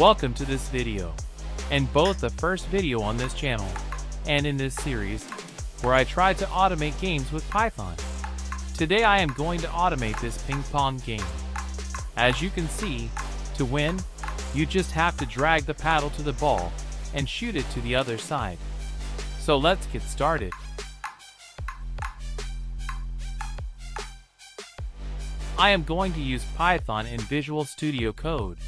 Welcome to this video, and both the first video on this channel, and in this series, where I try to automate games with Python. Today I am going to automate this ping pong game. As you can see, to win, you just have to drag the paddle to the ball and shoot it to the other side. So let's get started. I am going to use Python in Visual Studio Code.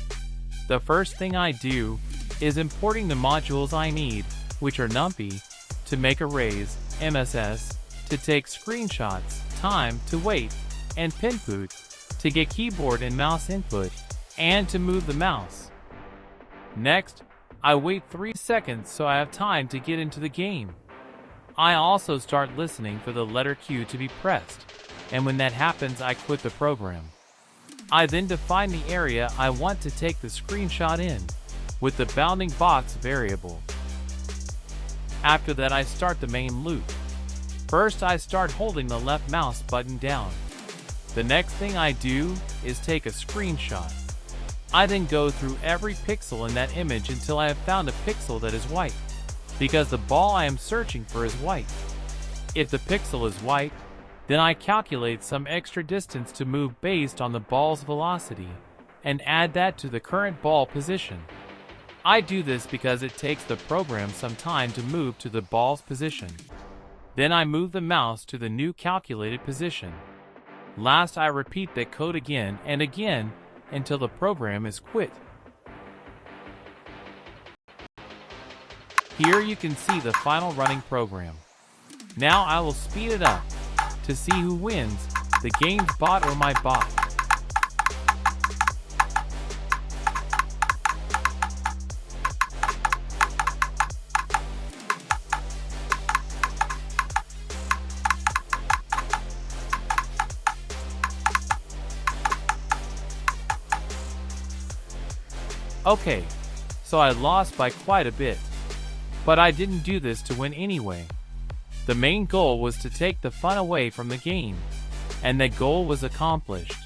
The first thing I do is importing the modules I need, which are NumPy, to make arrays, MSS, to take screenshots, time, to wait, and pinpoot, to get keyboard and mouse input, and to move the mouse. Next, I wait 3 seconds so I have time to get into the game. I also start listening for the letter Q to be pressed, and when that happens I quit the program. I then define the area I want to take the screenshot in, with the bounding box variable. After that I start the main loop. First I start holding the left mouse button down. The next thing I do is take a screenshot. I then go through every pixel in that image until I have found a pixel that is white, because the ball I am searching for is white. If the pixel is white, then I calculate some extra distance to move based on the ball's velocity, and add that to the current ball position. I do this because it takes the program some time to move to the ball's position. Then I move the mouse to the new calculated position. Last I repeat that code again and again until the program is quit. Here you can see the final running program. Now I will speed it up to see who wins, the game's bot or my bot. Okay, so I lost by quite a bit. But I didn't do this to win anyway. The main goal was to take the fun away from the game, and that goal was accomplished.